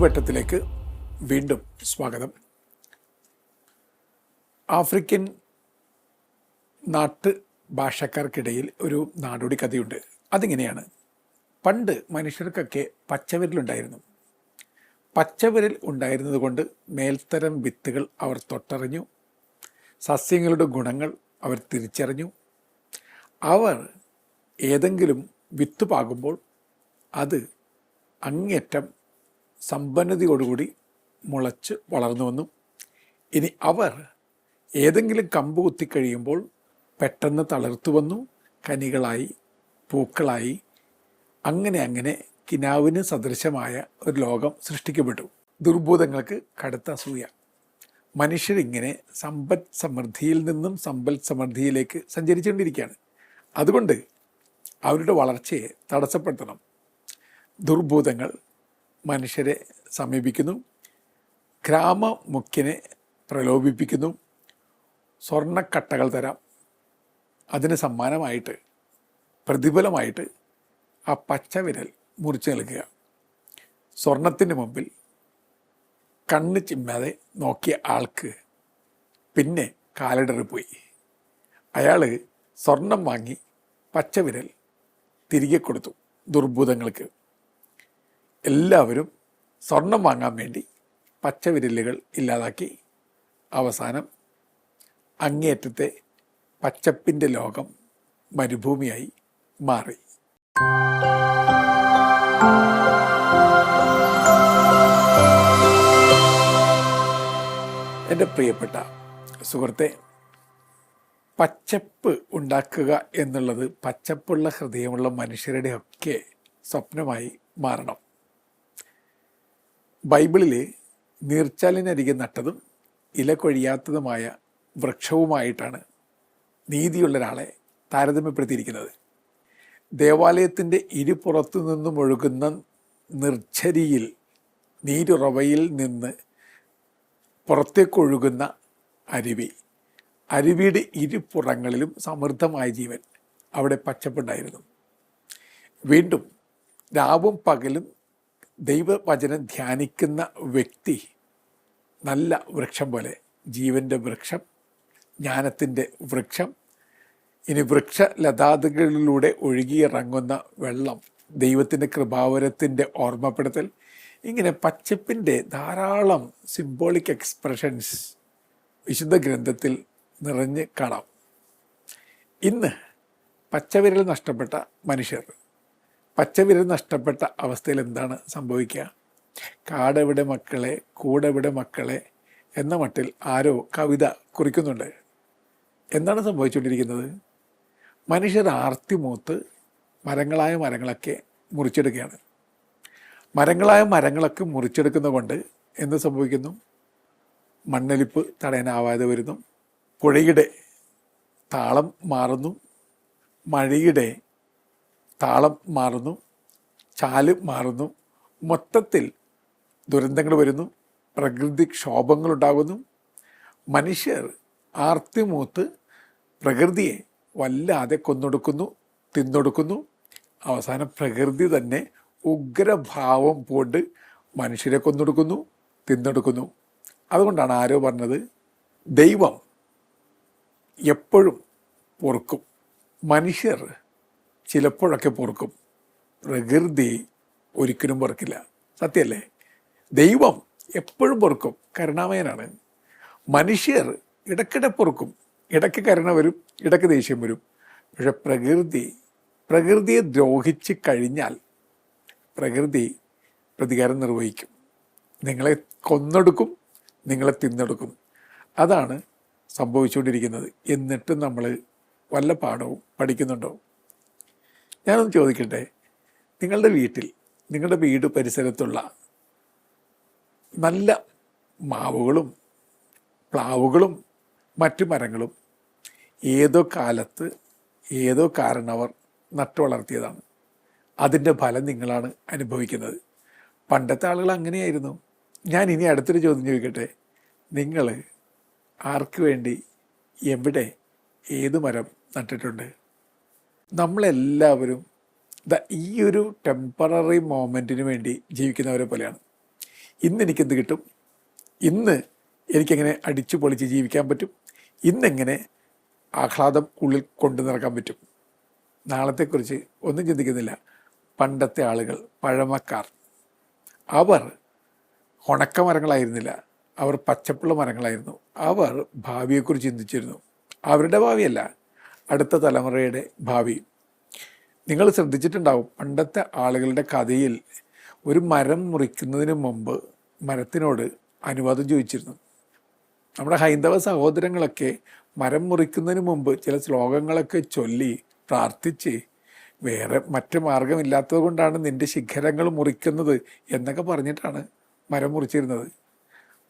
ചുറ്റുവട്ടത്തിലേക്ക് വീണ്ടും സ്വാഗതം. ആഫ്രിക്കൻ നാട്ടു ഭാഷക്കാർക്കിടയിൽ ഒരു നാടോടി കഥയുണ്ട്. അതിങ്ങനെയാണ്. പണ്ട് മനുഷ്യർക്കൊക്കെ പച്ചവിരലുണ്ടായിരുന്നു. പച്ചവിരൽ ഉണ്ടായിരുന്നത് കൊണ്ട് മേൽത്തരം വിത്തുകൾ അവർ തൊട്ടറിഞ്ഞു, സസ്യങ്ങളുടെ ഗുണങ്ങൾ അവർ തിരിച്ചറിഞ്ഞു. അവർ ഏതെങ്കിലും വിത്ത് പാകുമ്പോൾ അത് അങ്ങേറ്റം സമ്പന്നതയോടുകൂടി മുളച്ച് വളർന്നു വന്നു. ഇനി അവർ ഏതെങ്കിലും കമ്പ് കുത്തിക്കഴിയുമ്പോൾ പെട്ടെന്ന് തളർത്തു വന്നു, കനികളായി, പൂക്കളായി, അങ്ങനെ കിനാവിന് സദൃശമായ ഒരു ലോകം സൃഷ്ടിക്കപ്പെട്ടു. ദുർഭൂതങ്ങൾക്ക് കടുത്ത അസൂയ. മനുഷ്യരിങ്ങനെ സമ്പദ് സമൃദ്ധിയിൽ നിന്നും സമ്പൽ സമൃദ്ധിയിലേക്ക് സഞ്ചരിച്ചുകൊണ്ടിരിക്കുകയാണ്. അതുകൊണ്ട് അവരുടെ വളർച്ചയെ തടസ്സപ്പെടുത്തണം. ദുർഭൂതങ്ങൾ മനുഷ്യരെ സമീപിക്കുന്നു, ഗ്രാമമുഖ്യനെ പ്രലോഭിപ്പിക്കുന്നു. സ്വർണ്ണക്കട്ടകൾ തരാം, അതിന് സമ്മാനമായിട്ട്, പ്രതിഫലമായിട്ട് ആ പച്ചവിരൽ മുറിച്ച് നൽകുക. സ്വർണത്തിന് മുമ്പിൽ കണ്ണ് ചിമ്മാതെ നോക്കിയ ആൾക്ക് പിന്നെ കാലിടറിപ്പോയി. അയാൾ സ്വർണം വാങ്ങി പച്ചവിരൽ തിരികെ കൊടുത്തു ദുർഭൂതങ്ങൾക്ക്. എല്ലാവരും സ്വർണം വാങ്ങാൻ വേണ്ടി പച്ചവിരലുകൾ ഇല്ലാതാക്കി. അവസാനം അങ്ങേയറ്റത്തെ പച്ചപ്പിൻ്റെ ലോകം മരുഭൂമിയായി മാറി. എൻ്റെ പ്രിയപ്പെട്ട സുഹൃത്തെ, പച്ചപ്പ് ഉണ്ടാക്കുക എന്നുള്ളത് പച്ചപ്പുള്ള ഹൃദയമുള്ള മനുഷ്യരുടെയൊക്കെ സ്വപ്നമായി മാറണം. ബൈബിളിൽ നീർച്ചാലിനരികെ നട്ടതും ഇല കൊഴിയാത്തതുമായ വൃക്ഷവുമായിട്ടാണ് നീതിയുള്ള ഒരാളെ താരതമ്യപ്പെടുത്തിയിരിക്കുന്നത്. ദേവാലയത്തിൻ്റെ ഇരുപുറത്തു നിന്നും ഒഴുകുന്ന നിർജ്ജരിയിൽ, നീരുറവയിൽ നിന്ന് പുറത്തേക്കൊഴുകുന്ന അരുവി, അരുവിയുടെ ഇരുപുറങ്ങളിലും സമൃദ്ധമായ ജീവൻ. അവിടെ പച്ചപ്പുണ്ടായിരുന്നു. വീണ്ടും രാവും പകലും ദൈവവചനം ധ്യാനിക്കുന്ന വ്യക്തി നല്ല വൃക്ഷം പോലെ, ജീവൻ്റെ വൃക്ഷം, ജ്ഞാനത്തിൻ്റെ വൃക്ഷം. ഇനി വൃക്ഷലതാദികളിലൂടെ ഒഴുകിയിറങ്ങുന്ന വെള്ളം, ദൈവത്തിൻ്റെ കൃപാവരത്തിൻ്റെ ഓർമ്മപ്പെടുത്തൽ. ഇങ്ങനെ പച്ചപ്പിൻ്റെ ധാരാളം സിംബോളിക് എക്സ്പ്രഷൻസ് വിശുദ്ധ ഗ്രന്ഥത്തിൽ നിറഞ്ഞ് കാണാം. ഇന്ന് പച്ചവിരൽ നഷ്ടപ്പെട്ട മനുഷ്യർ, പച്ചവിരൽ നഷ്ടപ്പെട്ട അവസ്ഥയിൽ എന്താണ് സംഭവിക്കുക? കാടെവിടെ മക്കളെ, കൂടെവിടെ മക്കളെ എന്ന മട്ടിൽ ആരോ കവിത കുറിക്കുന്നുണ്ട്. എന്താണ് സംഭവിച്ചുകൊണ്ടിരിക്കുന്നത്? മനുഷ്യർ ആർത്തിമൂത്ത് മരങ്ങളായ മരങ്ങളൊക്കെ മുറിച്ചെടുക്കുകയാണ്. മരങ്ങളായ മരങ്ങളൊക്കെ മുറിച്ചെടുക്കുന്നത് കൊണ്ട് എന്ത് സംഭവിക്കുന്നു? മണ്ണൊലിപ്പ് തടയാനാവാതെ വരുന്നു, പുഴയുടെ താളം മാറുന്നു, മഴയുടെ താളം മാറുന്നു, ചാല് മാറുന്നു, മൊത്തത്തിൽ ദുരന്തങ്ങൾ വരുന്നു, പ്രകൃതിക്ഷോഭങ്ങളുണ്ടാകുന്നു. മനുഷ്യർ ആർത്തിമൂത്ത് പ്രകൃതിയെ വല്ലാതെ കൊന്നൊടുക്കുന്നു, തിന്നൊടുക്കുന്നു. അവസാനം പ്രകൃതി തന്നെ ഉഗ്രഭാവം പൂണ്ട് മനുഷ്യരെ കൊന്നൊടുക്കുന്നു, തിന്നൊടുക്കുന്നു. അതുകൊണ്ടാണ് ആരോ പറഞ്ഞത്, ദൈവം എപ്പോഴും പൊറുക്കും, മനുഷ്യർ ചിലപ്പോഴൊക്കെ പൊറുക്കും, പ്രകൃതി ഒരിക്കലും പൊറുക്കില്ല. സത്യമല്ലേ? ദൈവം എപ്പോഴും പൊറുക്കും, കരുണാമയനാണ്. മനുഷ്യർ ഇടയ്ക്കിടെ പൊറുക്കും, ഇടയ്ക്ക് കരുണ വരും, ഇടയ്ക്ക് ദേഷ്യം വരും. പക്ഷെ പ്രകൃതിയെ ദ്രോഹിച്ച് കഴിഞ്ഞാൽ പ്രകൃതി പ്രതികാരം നിർവഹിക്കും. നിങ്ങളെ കൊന്നൊടുക്കും, നിങ്ങളെ തിന്നെടുക്കും. അതാണ് സംഭവിച്ചുകൊണ്ടിരിക്കുന്നത്. എന്നിട്ടും നമ്മൾ വല്ല പാഠവും പഠിക്കുന്നുണ്ടോ? ഞാനൊന്ന് ചോദിക്കട്ടെ, നിങ്ങളുടെ വീട്ടിൽ, നിങ്ങളുടെ വീട് പരിസരത്തുള്ള നല്ല മാവുകളും പ്ലാവുകളും മറ്റു മരങ്ങളും ഏതോ കാലത്ത് ഏതോ കാരണവർ നട്ടു വളർത്തിയതാണ്. അതിൻ്റെ ഫലം നിങ്ങളാണ് അനുഭവിക്കുന്നത്. പണ്ടത്തെ ആളുകൾ അങ്ങനെയായിരുന്നു. ഞാൻ ഇനി അടുത്തൊരു ചോദ്യം ചോദിക്കട്ടെ, നിങ്ങൾ ആർക്ക് വേണ്ടി എവിടെ ഏത് മരം നട്ടിട്ടുണ്ട്? നമ്മളെല്ലാവരും ഈ ഒരു ടെമ്പററി മൊമെൻറ്റിന് വേണ്ടി ജീവിക്കുന്നവരെ പോലെയാണ്. ഇന്ന് എനിക്കെന്ത് കിട്ടും, ഇന്ന് എനിക്കെങ്ങനെ അടിച്ചു പൊളിച്ച് ജീവിക്കാൻ പറ്റും, ഇന്നെങ്ങനെ ആഹ്ലാദം ഉള്ളിൽ കൊണ്ടു നടക്കാൻ പറ്റും. നാളത്തെക്കുറിച്ച് ഒന്നും ചിന്തിക്കുന്നില്ല. പണ്ടത്തെ ആളുകൾ, പഴമക്കാർ, അവർ ഉണക്കമരങ്ങളായിരുന്നില്ല, അവർ പച്ചപ്പുള്ള മരങ്ങളായിരുന്നു. അവർ ഭാവിയെക്കുറിച്ച് ചിന്തിച്ചിരുന്നു. അവരുടെ ഭാവിയല്ല, അടുത്ത തലമുറയുടെ ഭാവി. നിങ്ങൾ ശ്രദ്ധിച്ചിട്ടുണ്ടാവും, പണ്ടത്തെ ആളുകളുടെ കഥയിൽ ഒരു മരം മുറിക്കുന്നതിന് മുമ്പ് മരത്തിനോട് അനുവാദം ചോദിച്ചിരുന്നു. നമ്മുടെ ഹൈന്ദവ സഹോദരങ്ങളൊക്കെ മരം മുറിക്കുന്നതിന് മുമ്പ് ചില ശ്ലോകങ്ങളൊക്കെ ചൊല്ലി പ്രാർത്ഥിച്ച്, വേറെ മറ്റ് മാർഗമില്ലാത്തത് കൊണ്ടാണ് നിൻ്റെ ശിഖരങ്ങൾ മുറിക്കുന്നത് എന്നൊക്കെ പറഞ്ഞിട്ടാണ് മരം മുറിച്ചിരുന്നത്.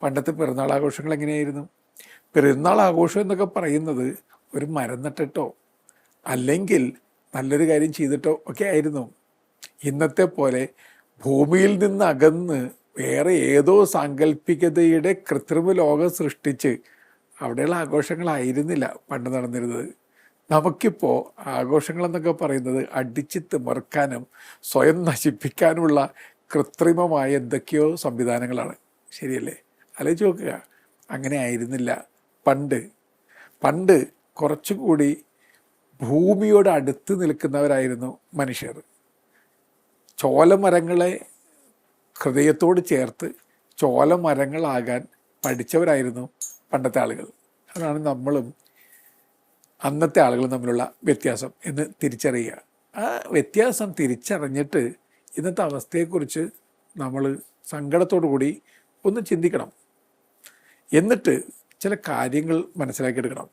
പണ്ടത്തെ പെരുന്നാൾ ആഘോഷങ്ങൾ എങ്ങനെയായിരുന്നു? പെരുന്നാൾ ആഘോഷം എന്നൊക്കെ പറയുന്നത് ഒരു മരം നട്ടിട്ടോ അല്ലെങ്കിൽ നല്ലൊരു കാര്യം ചെയ്തിട്ടോ ഒക്കെ ആയിരുന്നു. ഇന്നത്തെ പോലെ ഭൂമിയിൽ നിന്ന് അകന്ന് വേറെ ഏതോ സാങ്കല്പികതയുടെ കൃത്രിമ ലോകം സൃഷ്ടിച്ച് അവിടെയുള്ള ആഘോഷങ്ങളായിരുന്നില്ല പണ്ട് നടന്നിരുന്നത്. നമുക്കിപ്പോൾ ആഘോഷങ്ങളെന്നൊക്കെ പറയുന്നത് അടിച്ച് തിമർക്കാനും സ്വയം നശിപ്പിക്കാനുമുള്ള കൃത്രിമമായ എന്തൊക്കെയോ സംവിധാനങ്ങളാണ്. ശരിയല്ലേ? ആലോചിച്ച് നോക്കുക. അങ്ങനെ ആയിരുന്നില്ല പണ്ട് കുറച്ചുകൂടി ഭൂമിയോട് അടുത്ത് നിൽക്കുന്നവരായിരുന്നു മനുഷ്യർ. ചോലമരങ്ങളെ ഹൃദയത്തോട് ചേർത്ത് ചോലമരങ്ങളാകാൻ പഠിച്ചവരായിരുന്നു പണ്ടത്തെ ആളുകൾ. അതാണ് നമ്മളും അന്നത്തെ ആളുകളും തമ്മിലുള്ള വ്യത്യാസം എന്ന് തിരിച്ചറിയുക. ആ വ്യത്യാസം തിരിച്ചറിഞ്ഞിട്ട് ഇന്നത്തെ അവസ്ഥയെക്കുറിച്ച് നമ്മൾ സങ്കടത്തോടു കൂടി ഒന്ന് ചിന്തിക്കണം. എന്നിട്ട് ചില കാര്യങ്ങൾ മനസ്സിലാക്കിയെടുക്കണം.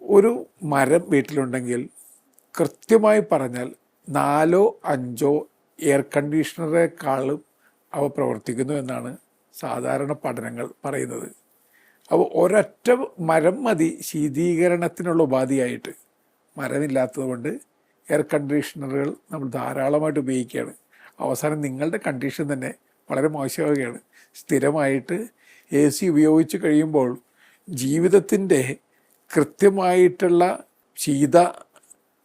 ഒരു മരം വീട്ടിലുണ്ടെങ്കിൽ കൃത്യമായി പറഞ്ഞാൽ 4-5 എയർ കണ്ടീഷണറേക്കാളും അവ പ്രവർത്തിക്കുന്നു എന്നാണ് സാധാരണ പഠനങ്ങൾ പറയുന്നത്. അപ്പോൾ ഒരൊറ്റ മരം മതി ശീതീകരണത്തിനുള്ള ഉപാധിയായിട്ട്. മരമില്ലാത്തത് കൊണ്ട് എയർ കണ്ടീഷണറുകൾ നമ്മൾ ധാരാളമായിട്ട് ഉപയോഗിക്കുകയാണ്. അവസാനം നിങ്ങളുടെ കണ്ടീഷൻ തന്നെ വളരെ മോശമാവുകയാണ്. സ്ഥിരമായിട്ട് AC ഉപയോഗിച്ച് കഴിയുമ്പോൾ ജീവിതത്തിൻ്റെ കൃത്യമായിട്ടുള്ള ശീത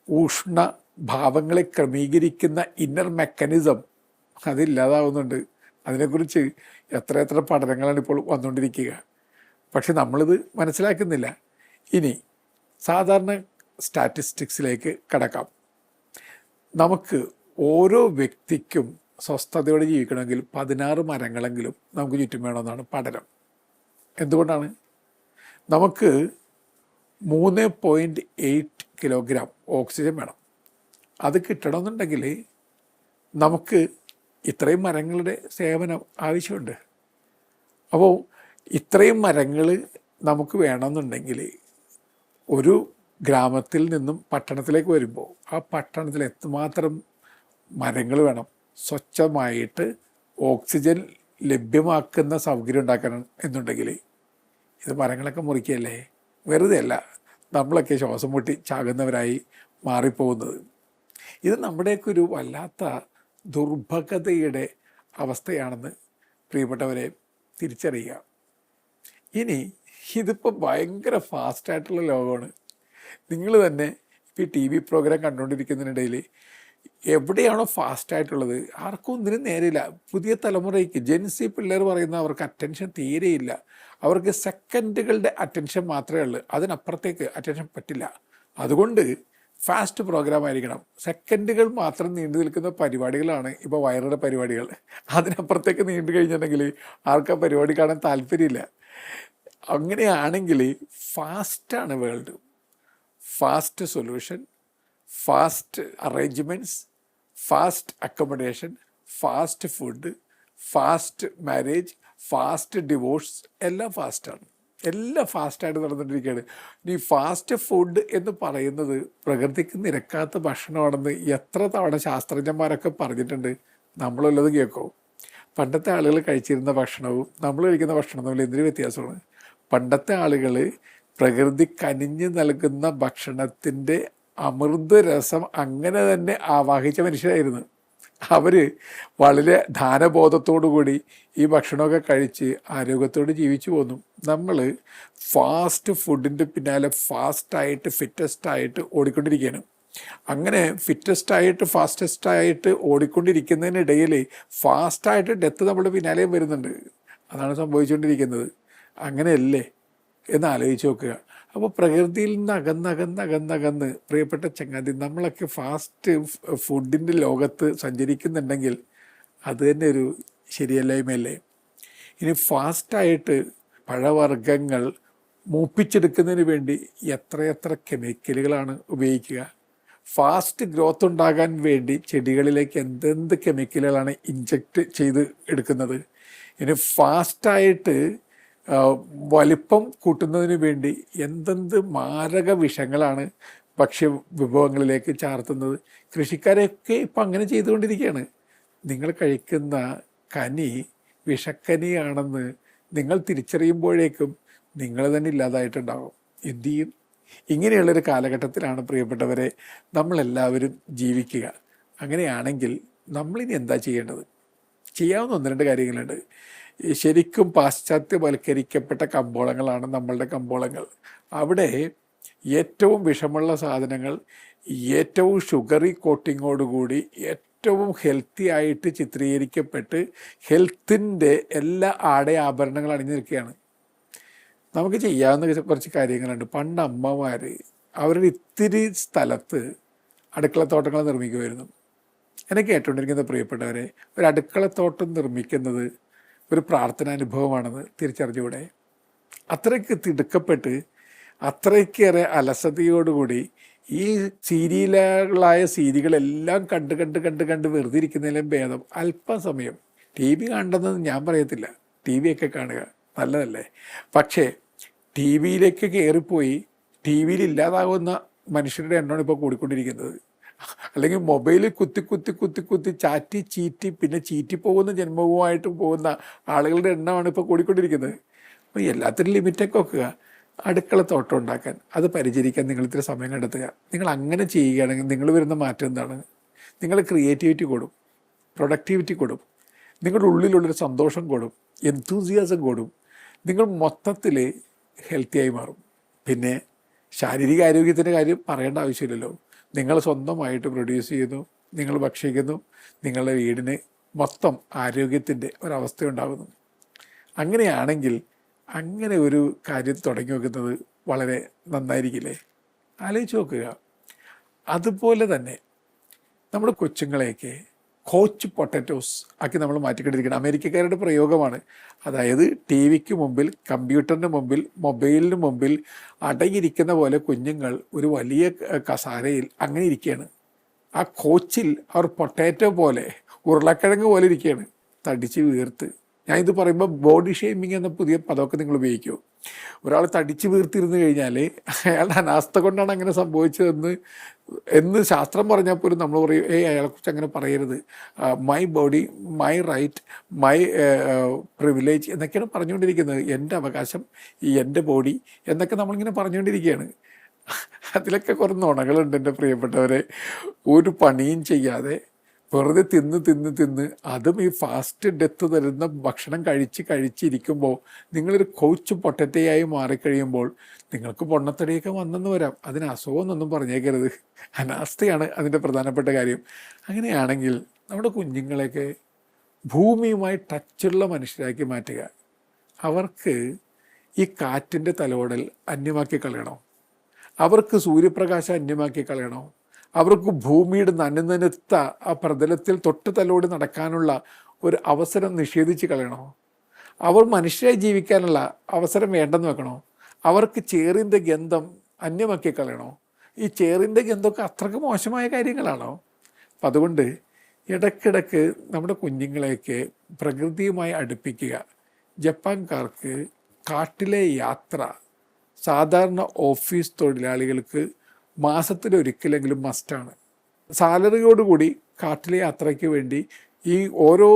ഊഷ്ണ ഭാവങ്ങളെ ക്രമീകരിക്കുന്ന ഇന്നർ മെക്കാനിസം അതില്ലാതാവുന്നുണ്ട്. അതിനെക്കുറിച്ച് എത്ര പഠനങ്ങളാണ് ഇപ്പോൾ വന്നുകൊണ്ടിരിക്കുക. പക്ഷെ നമ്മളിത് മനസ്സിലാക്കുന്നില്ല. ഇനി സാധാരണ സ്റ്റാറ്റിസ്റ്റിക്സിലേക്ക് കടക്കാം. നമുക്ക് ഓരോ വ്യക്തിക്കും സ്വസ്ഥതയോടെ ജീവിക്കണമെങ്കിൽ 16 മരങ്ങളെങ്കിലും നമുക്ക് ചുറ്റും വേണമെന്നാണ് പഠനം. എന്തുകൊണ്ടാണ്? നമുക്ക് 3.8 കിലോഗ്രാം ഓക്സിജൻ വേണം. അത് കിട്ടണമെന്നുണ്ടെങ്കിൽ നമുക്ക് ഇത്രയും മരങ്ങളുടെ സേവനം ആവശ്യമുണ്ട്. അപ്പോൾ ഇത്രയും മരങ്ങൾ നമുക്ക് വേണമെന്നുണ്ടെങ്കിൽ ഒരു ഗ്രാമത്തിൽ നിന്നും പട്ടണത്തിലേക്ക് വരുമ്പോൾ ആ പട്ടണത്തിൽ എത്രമാത്രം മരങ്ങൾ വേണം? സ്വച്ഛമായിട്ട് ഓക്സിജൻ ലഭ്യമാക്കുന്ന സൗകര്യം ഉണ്ടാക്കണം എന്നുണ്ടെങ്കിൽ ഇത് മരങ്ങളൊക്കെ മുറിക്കുകയല്ലേ? വെറുതെ അല്ല നമ്മളൊക്കെ ശ്വാസം മുട്ടി ചാകുന്നവരായി മാറിപ്പോകുന്നത്. ഇത് നമ്മുടെയൊക്കെ ഒരു വല്ലാത്ത ദുർഭഗതയുടെ അവസ്ഥയാണെന്ന് പ്രിയപ്പെട്ടവരെ തിരിച്ചറിയുക. ഇനി ഇതിപ്പോൾ ഭയങ്കര ഫാസ്റ്റായിട്ടുള്ള ലോകമാണ്. നിങ്ങൾ തന്നെ ഇപ്പോൾ ഈ TV പ്രോഗ്രാം കണ്ടുകൊണ്ടിരിക്കുന്നതിനിടയിൽ എവിടെയാണോ ഫാസ്റ്റായിട്ടുള്ളത് ആർക്കും ഒന്നിനും നേരില്ല. പുതിയ തലമുറയ്ക്ക് ജെൻസി പിള്ളേർ പറയുന്ന അവർക്ക് അറ്റൻഷൻ തീരെയില്ല. അവർക്ക് സെക്കൻഡുകളുടെ അറ്റൻഷൻ മാത്രമേ ഉള്ളൂ, അതിനപ്പുറത്തേക്ക് അറ്റൻഷൻ പറ്റില്ല. അതുകൊണ്ട് ഫാസ്റ്റ് പ്രോഗ്രാം ആയിരിക്കണം. സെക്കൻഡുകൾ മാത്രം നീണ്ടു നിൽക്കുന്ന പരിപാടികളാണ് ഇപ്പോൾ വൈറയുടെ പരിപാടികൾ. അതിനപ്പുറത്തേക്ക് നീണ്ടു കഴിഞ്ഞിട്ടുണ്ടെങ്കിൽ ആർക്കാ പരിപാടി കാണാൻ താല്പര്യമില്ല. അങ്ങനെയാണെങ്കിൽ ഫാസ്റ്റാണ് world. Fast solution, fast arrangements, fast accommodation, fast food, fast marriage, fast divorce, എല്ലാം ഫാസ്റ്റാണ്. എല്ലാം ഫാസ്റ്റായിട്ട് നടന്നിട്ടിരിക്കുകയാണ്. ഇനി ഫാസ്റ്റ് ഫുഡ് എന്ന് പറയുന്നത് പ്രകൃതിക്ക് നിരക്കാത്ത ഭക്ഷണമാണെന്ന് എത്ര തവണ ശാസ്ത്രജ്ഞന്മാരൊക്കെ പറഞ്ഞിട്ടുണ്ട്. നമ്മളുള്ളത് കേൾക്കോ? പണ്ടത്തെ ആളുകൾ കഴിച്ചിരുന്ന ഭക്ഷണവും നമ്മൾ കഴിക്കുന്ന ഭക്ഷണം തമ്മിൽ എന്തൊരു വ്യത്യാസമാണ്. പണ്ടത്തെ ആളുകൾ പ്രകൃതി കനിഞ്ഞ് നൽകുന്ന ഭക്ഷണത്തിൻ്റെ അമൃതരസം അങ്ങനെ തന്നെ ആവാഹിച്ച മനുഷ്യരായിരുന്നു. അവർ വളരെ ദാനബോധത്തോടു കൂടി ഈ ഭക്ഷണമൊക്കെ കഴിച്ച് ആരോഗ്യത്തോട് ജീവിച്ചു പോന്നു. നമ്മൾ ഫാസ്റ്റ് ഫുഡിൻ്റെ പിന്നാലെ ഫാസ്റ്റായിട്ട് ഫിറ്റസ്റ്റായിട്ട് ഓടിക്കൊണ്ടിരിക്കുകയാണ്. അങ്ങനെ ഫിറ്റസ്റ്റായിട്ട് ഫാസ്റ്റസ്റ്റായിട്ട് ഓടിക്കൊണ്ടിരിക്കുന്നതിനിടയിൽ ഫാസ്റ്റായിട്ട് ഡെത്ത് നമ്മുടെ പിന്നാലെയും വരുന്നുണ്ട്. അതാണ് സംഭവിച്ചുകൊണ്ടിരിക്കുന്നത്. അങ്ങനെയല്ലേ എന്ന് ആലോചിച്ച് നോക്കുക. അപ്പോൾ പ്രകൃതിയിൽ നിന്ന് അകന്നകന്നകന്നകന്ന് പ്രിയപ്പെട്ട ചങ്ങാതി, നമ്മളൊക്കെ ഫാസ്റ്റ് ഫുഡിൻ്റെ ലോകത്ത് സഞ്ചരിക്കുന്നുണ്ടെങ്കിൽ അത് തന്നെ ഒരു ശരിയല്ലായ്മയല്ലേ? ഇനി ഫാസ്റ്റായിട്ട് പഴവർഗ്ഗങ്ങൾ മൂപ്പിച്ചെടുക്കുന്നതിന് വേണ്ടി എത്രയെത്ര കെമിക്കലുകളാണ് ഉപയോഗിക്കുക. ഫാസ്റ്റ് ഗ്രോത്ത് ഉണ്ടാകാൻ വേണ്ടി ചെടികളിലേക്ക് എന്തെന്ത് കെമിക്കലുകളാണ് ഇഞ്ചക്റ്റ് ചെയ്ത് എടുക്കുന്നത്. ഇനി ഫാസ്റ്റായിട്ട് വലിപ്പം കൂട്ടുന്നതിന് വേണ്ടി എന്തെന്ത് മാരക വിഷങ്ങളാണ് ഭക്ഷ്യ വിഭവങ്ങളിലേക്ക് ചാർത്തുന്നത്. കൃഷിക്കാരെയൊക്കെ ഇപ്പം അങ്ങനെ ചെയ്തുകൊണ്ടിരിക്കുകയാണ്. നിങ്ങൾ കഴിക്കുന്ന കനി വിഷക്കനിയാണെന്ന് നിങ്ങൾ തിരിച്ചറിയുമ്പോഴേക്കും നിങ്ങൾ തന്നെ ഇല്ലാതായിട്ടുണ്ടാകും. എന്തു ചെയ്യും? ഇങ്ങനെയുള്ളൊരു കാലഘട്ടത്തിലാണ് പ്രിയപ്പെട്ടവരെ നമ്മളെല്ലാവരും ജീവിക്കുക. അങ്ങനെയാണെങ്കിൽ നമ്മളിനി എന്താ ചെയ്യേണ്ടത്? ചെയ്യാവുന്ന ഒന്ന് രണ്ട് കാര്യങ്ങളുണ്ട്. ശരിക്കും പാശ്ചാത്യവൽക്കരിക്കപ്പെട്ട കമ്പോളങ്ങളാണ് നമ്മളുടെ കമ്പോളങ്ങൾ. അവിടെ ഏറ്റവും വിഷമുള്ള സാധനങ്ങൾ, ഏറ്റവും ഷുഗറി കോട്ടിങ്ങോടുകൂടി ഏറ്റവും ഹെൽത്തി ആയിട്ട് ചിത്രീകരിക്കപ്പെട്ട് ഹെൽത്തിൻ്റെ എല്ലാ ആഭരണങ്ങൾ അണിഞ്ഞു നിൽക്കുകയാണ്. നമുക്ക് ചെയ്യാവുന്ന കുറച്ച് കാര്യങ്ങളുണ്ട്. പണ്ട് അമ്മമാർ അവരുടെ ഇത്തിരി സ്ഥലത്ത് അടുക്കളത്തോട്ടങ്ങൾ നിർമ്മിക്കുമായിരുന്നു. എന്നെ കേട്ടുകൊണ്ടിരിക്കുന്ന പ്രിയപ്പെട്ടവരെ, ഒരു അടുക്കളത്തോട്ടം നിർമ്മിക്കുന്നത് ഒരു പ്രാർത്ഥനാനുഭവമാണെന്ന് തിരിച്ചറിഞ്ഞുകൂടെ? അത്രയ്ക്ക് തിടുക്കപ്പെട്ട് അത്രയ്ക്കേറെ അലസതയോടുകൂടി ഈ സീരിയലുകളായ സീരിയലുകളെല്ലാം കണ്ട് കണ്ട് കണ്ട് കണ്ട് വെറുതെ ഇരിക്കുന്നതിലും ഭേദം അല്പസമയം ടി വി കാണണമെന്ന് ഞാൻ പറയത്തില്ല, ടി വിയൊക്കെ കാണുക നല്ലതല്ലേ. പക്ഷേ ടി വിയിലേക്ക് കയറിപ്പോയി ടി വിയിൽ ഇല്ലാതാകുന്ന മനുഷ്യരുടെ എണ്ണമാണ് ഇപ്പോൾ കൂടിക്കൊണ്ടിരിക്കുന്നത്. അല്ലെങ്കിൽ മൊബൈലിൽ കുത്തി കുത്തി കുത്തി കുത്തി ചാറ്റി ചീറ്റി പിന്നെ ചീറ്റിപ്പോകുന്ന ജന്മവുമായിട്ട് പോകുന്ന ആളുകളുടെ എണ്ണമാണ് ഇപ്പോൾ കൂടിക്കൊണ്ടിരിക്കുന്നത്. അപ്പോൾ എല്ലാത്തിനും ലിമിറ്റൊക്കെ വെക്കുക. അടുക്കളത്തോട്ടം ഉണ്ടാക്കാൻ, അത് പരിചരിക്കാൻ നിങ്ങൾ ഇത്തിരി സമയം കണ്ടെത്തുക. നിങ്ങൾ അങ്ങനെ ചെയ്യുകയാണെങ്കിൽ നിങ്ങൾ വരുന്ന മാറ്റം എന്താണ്? നിങ്ങൾ ക്രിയേറ്റിവിറ്റി കൂടും, പ്രൊഡക്ടിവിറ്റി കൂടും, നിങ്ങളുടെ ഉള്ളിലുള്ളൊരു സന്തോഷം കൂടും, എന്തൂസിയാസം കൂടും. നിങ്ങൾ മൊത്തത്തിൽ ഹെൽത്തിയായി മാറും. പിന്നെ ശാരീരിക ആരോഗ്യത്തിൻ്റെ കാര്യം പറയേണ്ട ആവശ്യമില്ലല്ലോ. നിങ്ങൾ സ്വന്തമായിട്ട് പ്രൊഡ്യൂസ് ചെയ്യുന്നു, നിങ്ങൾ ഭക്ഷിക്കുന്നു, നിങ്ങളുടെ വീടിന് മൊത്തം ആരോഗ്യത്തിൻ്റെ ഒരവസ്ഥയുണ്ടാകുന്നു. അങ്ങനെയാണെങ്കിൽ അങ്ങനെ ഒരു കാര്യം തുടങ്ങി വെക്കുന്നത് വളരെ നന്നായിരിക്കില്ലേ? ആലോചിച്ച് നോക്കുക. അതുപോലെ തന്നെ നമ്മുടെ കൊച്ചുങ്ങളെയൊക്കെ കോച്ച് പൊട്ടറ്റോസ് ആക്കി നമ്മൾ മാറ്റിക്കൊണ്ടിരിക്കണം. അമേരിക്കക്കാരുടെ പ്രയോഗമാണ്. അതായത് ടി വിക്ക് മുമ്പിൽ, കമ്പ്യൂട്ടറിന് മുമ്പിൽ, മൊബൈലിന് മുമ്പിൽ അടങ്ങിയിരിക്കുന്ന പോലെ കുഞ്ഞുങ്ങൾ ഒരു വലിയ കസാരയിൽ അങ്ങനെ ഇരിക്കുകയാണ്. ആ കോച്ചിൽ അവർ പൊട്ടാറ്റോ പോലെ, ഉരുളക്കിഴങ്ങ് പോലെ ഇരിക്കുകയാണ്, തടിച്ച് വീർത്ത്. ഞാൻ ഇത് പറയുമ്പോൾ ബോഡി ഷേമിങ് എന്ന പുതിയ പദമൊക്കെ നിങ്ങൾ ഉപയോഗിക്കുമോ? ഒരാൾ തടിച്ച് വീർത്തിരുന്ന് കഴിഞ്ഞാൽ അയാളുടെ അനാസ്ഥ കൊണ്ടാണ് അങ്ങനെ സംഭവിച്ചതെന്ന് ശാസ്ത്രം പറഞ്ഞാൽ പോലും നമ്മൾ പറയും, അയാളെക്കുറിച്ച് അങ്ങനെ പറയരുത്, my body my right my privilege എന്നൊക്കെയാണ് പറഞ്ഞുകൊണ്ടിരിക്കുന്നത്. എൻ്റെ അവകാശം, എൻ്റെ ബോഡി എന്നൊക്കെ നമ്മളിങ്ങനെ പറഞ്ഞുകൊണ്ടിരിക്കുകയാണ്. അതിലൊക്കെ കുറേ നുണകളുണ്ട് എൻ്റെ പ്രിയപ്പെട്ടവരെ. ഒരു പണിയും ചെയ്യാതെ വെറുതെ തിന്ന് അതും ഈ ഫാസ്റ്റ് ഡെത്ത് തരുന്ന ഭക്ഷണം കഴിച്ചിരിക്കുമ്പോൾ നിങ്ങളൊരു കോച്ച് പൊട്ടറ്റയായി മാറിക്കഴിയുമ്പോൾ നിങ്ങൾക്ക് പൊണ്ണത്തടിയൊക്കെ വന്നെന്ന് വരാം. അതിന് അസുഖമെന്നൊന്നും പറഞ്ഞേക്കരുത്, അനാസ്ഥയാണ് അതിൻ്റെ പ്രധാനപ്പെട്ട കാര്യം. അങ്ങനെയാണെങ്കിൽ നമ്മുടെ കുഞ്ഞുങ്ങളെയൊക്കെ ഭൂമിയുമായി ടച്ചുള്ള മനുഷ്യരാക്കി മാറ്റുക. അവർക്ക് ഈ കാറ്റിൻ്റെ തലോടൽ അന്യമാക്കി കളയണോ? അവർക്ക് സൂര്യപ്രകാശം അന്യമാക്കി കളയണോ? അവർക്ക് ഭൂമിയുടെ നനുനനുത്ത ആ പ്രതലത്തിൽ തൊട്ട് തലോടി നടക്കാനുള്ള ഒരു അവസരം നിഷേധിച്ച് കളയണോ? അവർ മനുഷ്യരായി ജീവിക്കാനുള്ള അവസരം വേണ്ടെന്ന് വെക്കണോ? അവർക്ക് ചേറിൻ്റെ ഗന്ധം അന്യമാക്കി കളയണോ? ഈ ചേറിൻ്റെ ഗന്ധമൊക്കെ അത്രയ്ക്ക് മോശമായ കാര്യങ്ങളാണോ? അപ്പം അതുകൊണ്ട് ഇടയ്ക്കിടയ്ക്ക് നമ്മുടെ കുഞ്ഞുങ്ങളെയൊക്കെ പ്രകൃതിയുമായി അടുപ്പിക്കുക. ജപ്പാൻകാർക്ക് കാട്ടിലെ യാത്ര സാധാരണ ഓഫീസ് തൊഴിലാളികൾക്ക് മാസത്തിലൊരിക്കലെങ്കിലും മസ്റ്റാണ്. സാലറിയോടുകൂടി കാട്ടിലെ യാത്രയ്ക്ക് വേണ്ടി ഈ ഓരോ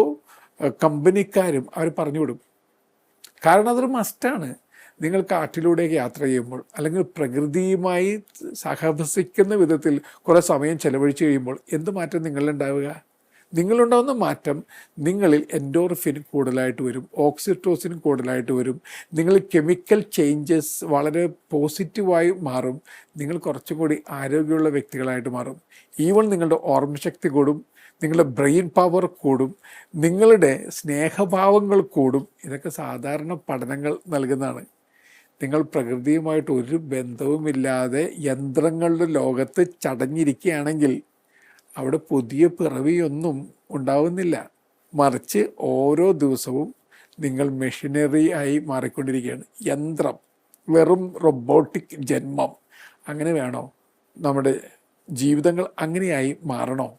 കമ്പനിക്കാരും അവർ പറഞ്ഞു വിടും. കാരണം അതൊരു മസ്റ്റാണ്. നിങ്ങൾ കാട്ടിലൂടെയൊക്കെ യാത്ര ചെയ്യുമ്പോൾ അല്ലെങ്കിൽ പ്രകൃതിയുമായി സഹവസിക്കുന്ന വിധത്തിൽ കുറേ സമയം ചെലവഴിച്ച് കഴിയുമ്പോൾ എന്ത് മാറ്റം നിങ്ങളിലുണ്ടാവുക? നിങ്ങളുണ്ടാകുന്ന മാറ്റം നിങ്ങളിൽ എൻഡോർഫിൻ കൂടുതലായിട്ട് വരും, ഓക്സിറ്റോസിൻ കൂടുതലായിട്ട് വരും, നിങ്ങൾ കെമിക്കൽ ചേഞ്ചസ് വളരെ പോസിറ്റീവായി മാറും, നിങ്ങൾ കുറച്ചും കൂടി ആരോഗ്യമുള്ള വ്യക്തികളായിട്ട് മാറും. ഈവൻ നിങ്ങളുടെ ഓർമ്മശക്തി കൂടും, നിങ്ങളുടെ ബ്രെയിൻ പവർ കൂടും, നിങ്ങളുടെ സ്നേഹഭാവങ്ങൾ കൂടും. ഇതൊക്കെ സാധാരണ പഠനങ്ങൾ നൽകുന്നതാണ്. നിങ്ങൾ പ്രകൃതിയുമായിട്ട് ഒരു ബന്ധവുമില്ലാതെ യന്ത്രങ്ങളുടെ ലോകത്ത് ചടഞ്ഞിരിക്കുകയാണെങ്കിൽ അവിടെ പുതിയ പിറവിയൊന്നും ഉണ്ടാവുന്നില്ല. മറിച്ച് ഓരോ ദിവസവും നിങ്ങൾ മെഷീനറി ആയി മാറിക്കൊണ്ടിരിക്കുകയാണ്. യന്ത്രം, വെറും റൊബോട്ടിക് ജന്മം. അങ്ങനെ വേണോ നമ്മുടെ ജീവിതങ്ങൾ? അങ്ങനെയായി മാറണോ?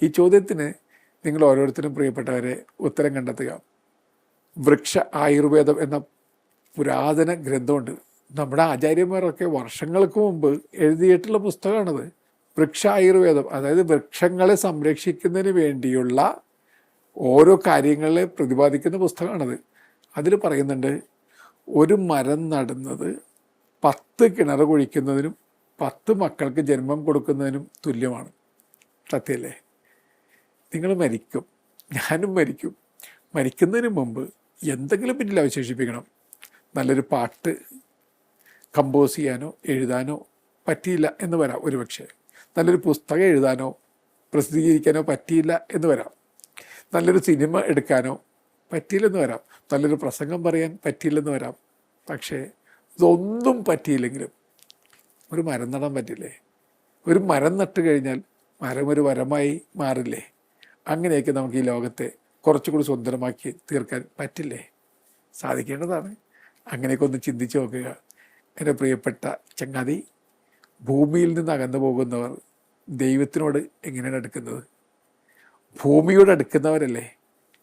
ഈ ചോദ്യത്തിന് നിങ്ങൾ ഓരോരുത്തരും പ്രിയപ്പെട്ടവരെ ഉത്തരം കണ്ടെത്തുക. വൃക്ഷ ആയുർവേദം എന്ന പുരാതന ഗ്രന്ഥമുണ്ട്. നമ്മുടെ ആചാര്യന്മാരൊക്കെ വർഷങ്ങൾക്ക് മുമ്പ് എഴുതിയിട്ടുള്ള പുസ്തകമാണത്. വൃക്ഷ ആയുർവേദം, അതായത് വൃക്ഷങ്ങളെ സംരക്ഷിക്കുന്നതിന് വേണ്ടിയുള്ള ഓരോ കാര്യങ്ങളെ പ്രതിപാദിക്കുന്ന പുസ്തകമാണത്. അതിൽ പറയുന്നുണ്ട്, ഒരു മരം നടുന്നത് 10 കിണർ കുഴിക്കുന്നതിനും 10 മക്കൾക്ക് ജന്മം കൊടുക്കുന്നതിനും തുല്യമാണ്. സത്യമല്ലേ? നിങ്ങൾ മരിക്കും, ഞാനും മരിക്കും. മരിക്കുന്നതിന് മുമ്പ് എന്തെങ്കിലും പിന്നിൽ അവശേഷിപ്പിക്കണം. നല്ലൊരു പാട്ട് കമ്പോസ് ചെയ്യാനോ എഴുതാനോ പറ്റിയില്ല എന്ന് വരാം ഒരുപക്ഷെ. നല്ലൊരു പുസ്തകം എഴുതാനോ പ്രസിദ്ധീകരിക്കാനോ പറ്റിയില്ല എന്ന് വരാം. നല്ലൊരു സിനിമ എടുക്കാനോ പറ്റിയില്ലെന്ന് വരാം. നല്ലൊരു പ്രസംഗം പറയാൻ പറ്റിയില്ലെന്ന് വരാം. പക്ഷേ ഇതൊന്നും പറ്റിയില്ലെങ്കിലും ഒരു മരം നടാൻ പറ്റില്ലേ? ഒരു മരം നട്ട് കഴിഞ്ഞാൽ മരം ഒരു വരമായി മാറില്ലേ? അങ്ങനെയൊക്കെ നമുക്ക് ഈ ലോകത്തെ കുറച്ചുകൂടി സുന്ദരമാക്കി തീർക്കാൻ പറ്റില്ലേ? സാധിക്കേണ്ടതാണ്. അങ്ങനെയൊക്കെ ഒന്ന് ചിന്തിച്ച് നോക്കുക. എൻ്റെ പ്രിയപ്പെട്ട ചങ്ങാതി, ഭൂമിയിൽ നിന്ന് അകന്നു പോകുന്നവർ ദൈവത്തിനോട് എങ്ങനെയാണ് അടുക്കുന്നത്? ഭൂമിയോട് അടുക്കുന്നവരല്ലേ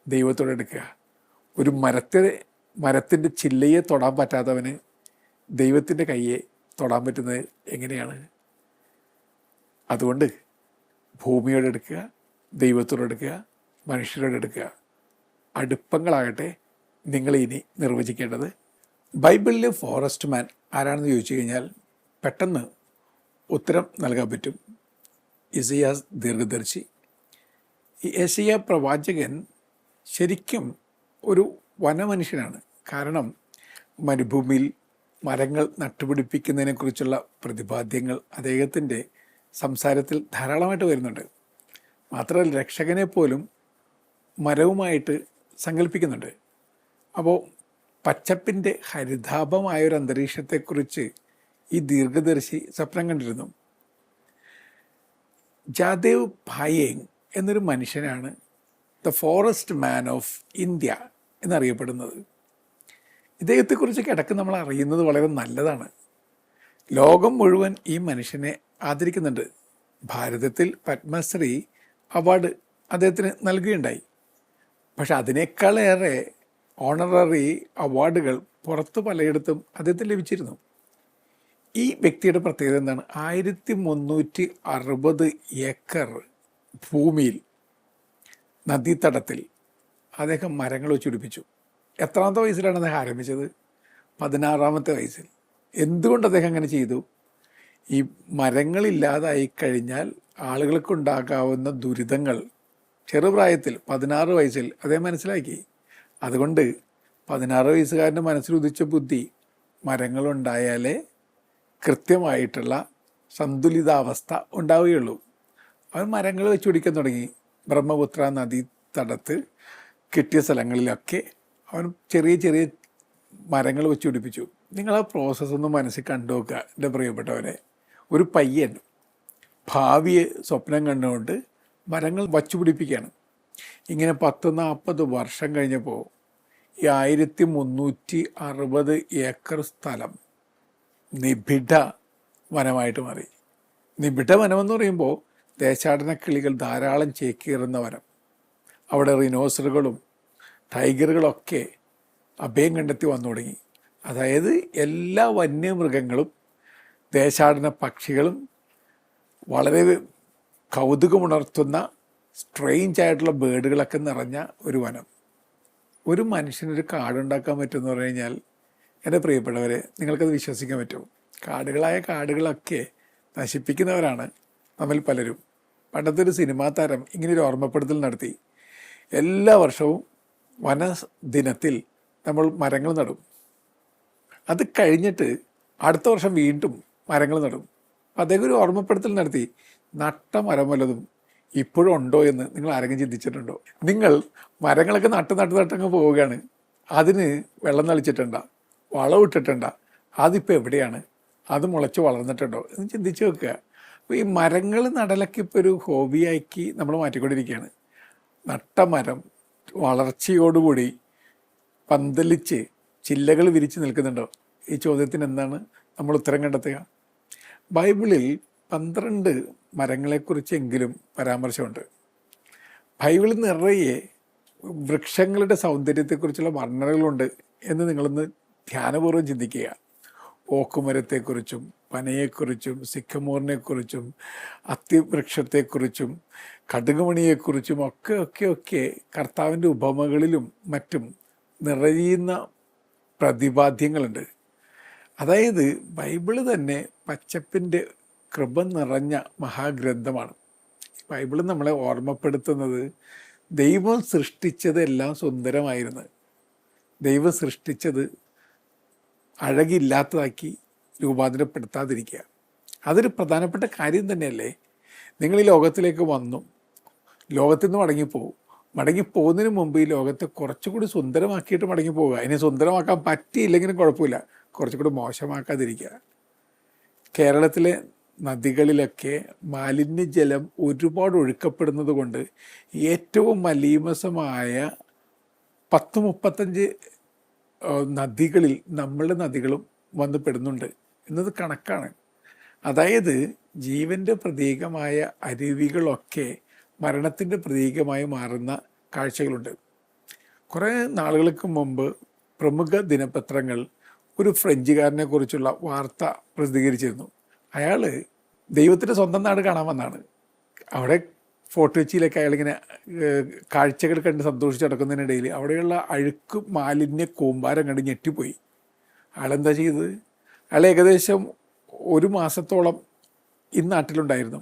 ദൈവത്തോട് അടുക്കുക. ഒരു മരത്തിൻ്റെ ചില്ലയെ തൊടാൻ പറ്റാത്തവന് ദൈവത്തിൻ്റെ കയ്യെ തൊടാൻ പറ്റുന്നത് എങ്ങനെയാണ്? അതുകൊണ്ട് ഭൂമിയോട് അടുക്കുക, ദൈവത്തോട് അടുക്കുക, മനുഷ്യരോട് അടുക്കുക. അടുപ്പങ്ങളാകട്ടെ നിങ്ങൾ ഇനി നിർവചിക്കേണ്ടത്. ബൈബിളിലെ ഫോറസ്റ്റ് മാൻ ആരാണെന്ന് ചോദിച്ചു കഴിഞ്ഞാൽ പെട്ടെന്ന് ഉത്തരം നൽകാൻ പറ്റും. യെശയ്യാ ദീർഘദർശി. ഈ യെശയ്യാ പ്രവാചകൻ ശരിക്കും ഒരു വനമനുഷ്യനാണ്. കാരണം മരുഭൂമിയിൽ മരങ്ങൾ നട്ടുപിടിപ്പിക്കുന്നതിനെക്കുറിച്ചുള്ള പ്രതിപാദ്യങ്ങൾ അദ്ദേഹത്തിൻ്റെ സംസാരത്തിൽ ധാരാളമായിട്ട് വരുന്നുണ്ട്. മാത്രമല്ല രക്ഷകനെ പോലും മരവുമായിട്ട് സങ്കല്പിക്കുന്നുണ്ട്. അപ്പോൾ പച്ചപ്പിൻ്റെ ഹരിതാഭമായൊരു അന്തരീക്ഷത്തെക്കുറിച്ച് ഈ ദീർഘദർശി സ്വപ്നം കണ്ടിരുന്നു. ജാദേവ് ഭായേങ് എന്നൊരു മനുഷ്യനാണ് the forest man of India എന്നറിയപ്പെടുന്നത്. ഇദ്ദേഹത്തെക്കുറിച്ച് കിടക്ക് നമ്മൾ അറിയുന്നത് വളരെ നല്ലതാണ്. ലോകം മുഴുവൻ ഈ മനുഷ്യനെ ആദരിക്കുന്നുണ്ട്. ഭാരതത്തിൽ പത്മശ്രീ അവാർഡ് അദ്ദേഹത്തിന് നൽകുകയുണ്ടായി. പക്ഷെ അതിനേക്കാളേറെ ഓണററി അവാർഡുകൾ പുറത്ത് പലയിടത്തും അദ്ദേഹത്തിന് ലഭിച്ചിരുന്നു. ഈ വ്യക്തിയുടെ പ്രത്യേകത എന്താണ്? 1360 ഏക്കർ ഭൂമിയിൽ നദീതടത്തിൽ അദ്ദേഹം മരങ്ങൾ വെച്ച് പിടിപ്പിച്ചു. എത്രാമത്തെ വയസ്സിലാണ് അദ്ദേഹം ആരംഭിച്ചത്? 16ാമത്തെ വയസ്സിൽ. എന്തുകൊണ്ട് അദ്ദേഹം അങ്ങനെ ചെയ്തു? ഈ മരങ്ങളില്ലാതായി കഴിഞ്ഞാൽ ആളുകൾക്കുണ്ടാകാവുന്ന ദുരിതങ്ങൾ ചെറുപ്രായത്തിൽ 16 വയസ്സിൽ അദ്ദേഹം മനസ്സിലാക്കി. അതുകൊണ്ട് 16 വയസ്സുകാരൻ്റെ മനസ്സിലുദിച്ച ബുദ്ധി, മരങ്ങളുണ്ടായാലേ കൃത്യമായിട്ടുള്ള സന്തുലിതാവസ്ഥ ഉണ്ടാവുകയുള്ളൂ. അവൻ മരങ്ങൾ വെച്ച് പിടിക്കാൻ തുടങ്ങി. ബ്രഹ്മപുത്ര നദീ തടത്ത് കിട്ടിയ സ്ഥലങ്ങളിലൊക്കെ അവൻ ചെറിയ ചെറിയ മരങ്ങൾ വെച്ച് പിടിപ്പിച്ചു. നിങ്ങൾ ആ പ്രോസസ്സൊന്ന് മനസ്സിൽ കണ്ടു നോക്കുക എൻ്റെ പ്രിയപ്പെട്ടവരെ. ഒരു പയ്യൻ ഭാവിയെ സ്വപ്നം കണ്ടുകൊണ്ട് മരങ്ങൾ വച്ചു പിടിപ്പിക്കുകയാണ്. ഇങ്ങനെ 10-40 വർഷം കഴിഞ്ഞപ്പോൾ ഈ 1360 ഏക്കർ സ്ഥലം നിബിഡ വനമായിട്ട് മാറി. നിബിഡ വനമെന്ന് പറയുമ്പോൾ ദേശാടന കിളികൾ ധാരാളം ചേക്കേറുന്ന വനം. അവിടെ റിനോസറുകളും ടൈഗറുകളൊക്കെ അഭയം കണ്ടെത്തി വന്നു തുടങ്ങി. അതായത് എല്ലാ വന്യമൃഗങ്ങളും ദേശാടന പക്ഷികളും വളരെ കൗതുകമുണർത്തുന്ന സ്ട്രെയിഞ്ച് ആയിട്ടുള്ള ബേഡുകളൊക്കെ നിറഞ്ഞ ഒരു വനം. ഒരു മനുഷ്യനൊരു കാടുണ്ടാക്കാൻ പറ്റുമെന്ന് പറഞ്ഞു കഴിഞ്ഞാൽ എൻ്റെ പ്രിയപ്പെട്ടവരെ നിങ്ങൾക്കത് വിശ്വസിക്കാൻ പറ്റുമോ? കാടുകളായ കാടുകളൊക്കെ നശിപ്പിക്കുന്നവരാണ് നമ്മിൽ പലരും. പണ്ടത്തെ ഒരു സിനിമാ താരം ഇങ്ങനെയൊരു ഓർമ്മപ്പെടുത്തൽ നടത്തി. എല്ലാ വർഷവും വനദിനത്തിൽ നമ്മൾ മരങ്ങൾ നടും. അത് കഴിഞ്ഞിട്ട് അടുത്ത വർഷം വീണ്ടും മരങ്ങൾ നടും. അദ്ദേഹം ഒരു ഓർമ്മപ്പെടുത്തൽ നടത്തി. നട്ട മരം വല്ലതും ഇപ്പോഴും ഉണ്ടോ എന്ന് നിങ്ങൾ ആരെങ്കിലും ചിന്തിച്ചിട്ടുണ്ടോ? നിങ്ങൾ മരങ്ങളൊക്കെ നട്ടങ്ങ് പോവുകയാണ്. അതിന് വെള്ളം നളിച്ചിട്ടുണ്ട, വളമിട്ടിട്ടുണ്ട, അതിപ്പോൾ എവിടെയാണ്? അത് മുളച്ച് വളർന്നിട്ടുണ്ടോ എന്ന് ചിന്തിച്ച് വെക്കുക. അപ്പോൾ ഈ മരങ്ങൾ നടലൊക്കെ ഇപ്പോൾ ഒരു ഹോബിയാക്കി നമ്മൾ മാറ്റിക്കൊണ്ടിരിക്കുകയാണ്. നട്ട മരം വളർച്ചയോടുകൂടി പന്തലിച്ച് ചില്ലകൾ വിരിച്ച് നിൽക്കുന്നുണ്ടോ? ഈ ചോദ്യത്തിന് എന്താണ് നമ്മൾ ഉത്തരം കണ്ടെത്തുക? ബൈബിളിൽ 12 മരങ്ങളെക്കുറിച്ചെങ്കിലും പരാമർശമുണ്ട്. ബൈബിളിൽ നിറയെ വൃക്ഷങ്ങളുടെ സൗന്ദര്യത്തെക്കുറിച്ചുള്ള വർണ്ണനകളുണ്ട് എന്ന് നിങ്ങളൊന്ന് ധ്യാനപൂർവ്വം ചിന്തിക്കുക. ഓക്കുമരത്തെക്കുറിച്ചും പനയെക്കുറിച്ചും സിക്കമോറിനെക്കുറിച്ചും അത്തിവൃക്ഷത്തെക്കുറിച്ചും കടുകുമണിയെക്കുറിച്ചും ഒക്കെ കർത്താവിൻ്റെ ഉപമകളിലും മറ്റും നിറയുന്ന പ്രതിപാദ്യങ്ങളുണ്ട്. അതായത് ബൈബിള് തന്നെ പച്ചപ്പിൻ്റെ കൃപ നിറഞ്ഞ മഹാഗ്രന്ഥമാണ്. ബൈബിള് നമ്മളെ ഓർമ്മപ്പെടുത്തുന്നത് ദൈവം സൃഷ്ടിച്ചതെല്ലാം സുന്ദരമായിരുന്നു. ദൈവം സൃഷ്ടിച്ചത് അഴകില്ലാത്തതാക്കി രൂപാന്തരപ്പെടുത്താതിരിക്കുക, അതൊരു പ്രധാനപ്പെട്ട കാര്യം തന്നെയല്ലേ? നിങ്ങൾ ഈ ലോകത്തിലേക്ക് വന്നു, ലോകത്തിൽ നിന്ന് മടങ്ങിപ്പോകുന്നതിന് മുമ്പ് ഈ ലോകത്തെ കുറച്ചുകൂടി സുന്ദരമാക്കിയിട്ട് മടങ്ങിപ്പോവുക. അതിനെ സുന്ദരമാക്കാൻ പറ്റിയില്ലെങ്കിലും കുഴപ്പമില്ല, കുറച്ചുകൂടി മോശമാക്കാതിരിക്കുക. കേരളത്തിലെ നദികളിലൊക്കെ മാലിന്യജലം ഒരുപാട് ഒഴുക്കപ്പെടുന്നത് കൊണ്ട് ഏറ്റവും മലീമസമായ 10-35 നദികളിൽ നമ്മളുടെ നദികളും വന്ന് പെടുന്നുണ്ട് എന്നത് കണക്കാണ്. അതായത് ജീവൻ്റെ പ്രതീകമായ അരുവികളൊക്കെ മരണത്തിൻ്റെ പ്രതീകമായി മാറുന്ന കാഴ്ചകളുണ്ട്. കുറേ നാളുകൾക്ക് മുമ്പ് പ്രമുഖ ദിനപത്രങ്ങൾ ഒരു ഫ്രഞ്ചുകാരനെ കുറിച്ചുള്ള വാർത്ത പ്രസിദ്ധീകരിച്ചിരുന്നു. അയാൾ ദൈവത്തിൻ്റെ സ്വന്തം നാട് കാണാൻ വന്നാണ്. അവിടെ ഫോർട്ട് കൊച്ചിയിലൊക്കെ അയാളിങ്ങനെ കാഴ്ചകൾ കണ്ട് സന്തോഷിച്ച് നടക്കുന്നതിനിടയിൽ അവിടെയുള്ള അഴുക്ക് മാലിന്യ കൂമ്പാരം കണ്ട് ഞെട്ടിപ്പോയി. അയാളെന്താ ചെയ്തത്? അയാൾ ഏകദേശം 1 മാസത്തോളം ഈ നാട്ടിലുണ്ടായിരുന്നു.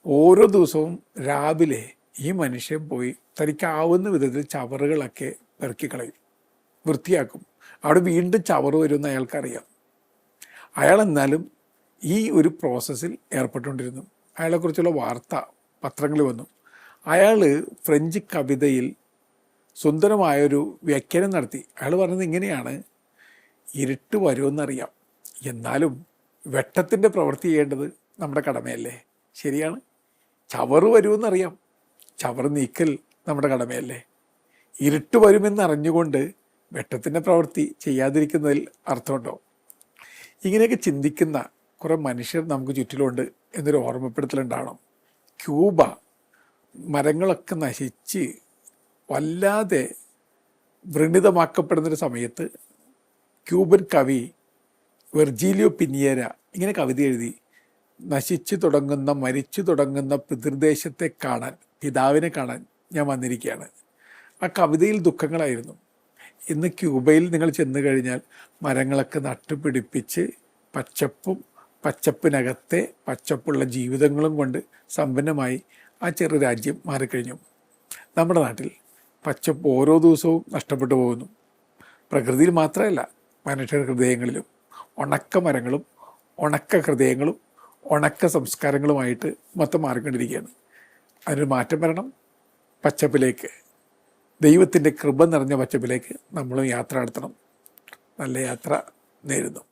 ഓരോ ദിവസവും രാവിലെ ഈ മനുഷ്യൻ പോയി തനിക്കാവുന്ന വിധത്തിൽ ചവറുകളൊക്കെ പെറുക്കിക്കളയും, വൃത്തിയാക്കും. അവിടെ വീണ്ടും ചവറ് വരുമെന്ന് അയാൾക്കറിയാം. അയാളെന്നാലും ഈ ഒരു പ്രോസസ്സിൽ ഏർപ്പെട്ടുകൊണ്ടിരുന്നു. അയാളെക്കുറിച്ചുള്ള വാർത്ത പത്രങ്ങളിൽ വന്നു. അയാൾ ഫ്രഞ്ച് കവിതയിൽ സുന്ദരമായൊരു വ്യാഖ്യാനം നടത്തി. അയാൾ പറഞ്ഞത് ഇങ്ങനെയാണ്: ഇരുട്ട് വരുമെന്നറിയാം, എന്നാലും വെട്ടത്തിൻ്റെ പ്രവൃത്തി ചെയ്യേണ്ടത് നമ്മുടെ കടമയല്ലേ? ശരിയാണ്. ചവറ് വരുമെന്നറിയാം, ചവറ് നീക്കൽ നമ്മുടെ കടമയല്ലേ? ഇരുട്ട് വരുമെന്നറിഞ്ഞുകൊണ്ട് വെട്ടത്തിൻ്റെ പ്രവൃത്തി ചെയ്യാതിരിക്കുന്നതിൽ അർത്ഥമുണ്ടോ? ഇങ്ങനെയൊക്കെ ചിന്തിക്കുന്ന കുറേ മനുഷ്യർ നമുക്ക് ചുറ്റിലുണ്ട് എന്നൊരു ഓർമ്മപ്പെടുത്തലുണ്ടാവണം. ക്യൂബ മരങ്ങളൊക്കെ നശിച്ച് വല്ലാതെ വ്രണിതമാക്കപ്പെടുന്നൊരു സമയത്ത് ക്യൂബൻ കവി വെർജീലിയോ പിനിയേര ഇങ്ങനെ കവിത എഴുതി: നശിച്ചു തുടങ്ങുന്ന മരിച്ചു തുടങ്ങുന്ന പിതൃദേശത്തെ കാണാൻ, പിതാവിനെ കാണാൻ ഞാൻ വന്നിരിക്കുകയാണ്. ആ കവിതയിൽ ദുഃഖങ്ങളായിരുന്നു. ഇന്ന് ക്യൂബയിൽ നിങ്ങൾ ചെന്ന് കഴിഞ്ഞാൽ മരങ്ങളൊക്കെ നട്ടുപിടിപ്പിച്ച് പച്ചപ്പിനകത്തെ പച്ചപ്പുള്ള ജീവിതങ്ങളും കൊണ്ട് സമ്പന്നമായി ആ ചെറു രാജ്യം മാറിക്കഴിഞ്ഞു. നമ്മുടെ നാട്ടിൽ പച്ചപ്പ് ഓരോ ദിവസവും നഷ്ടപ്പെട്ടു പോകുന്നു. പ്രകൃതിയിൽ മാത്രമല്ല, മനുഷ്യ ഹൃദയങ്ങളിലും ഉണക്ക മരങ്ങളും ഉണക്ക ഹൃദയങ്ങളും ഉണക്ക സംസ്കാരങ്ങളുമായിട്ട് മൊത്തം മാറിക്കൊണ്ടിരിക്കുകയാണ്. അതിനൊരു മാറ്റം വരണം. പച്ചപ്പിലേക്ക്, ദൈവത്തിൻ്റെ കൃപ നിറഞ്ഞ പച്ചപ്പിലേക്ക് നമ്മളും യാത്ര നടത്തണം. നല്ല യാത്ര നേരുന്നു.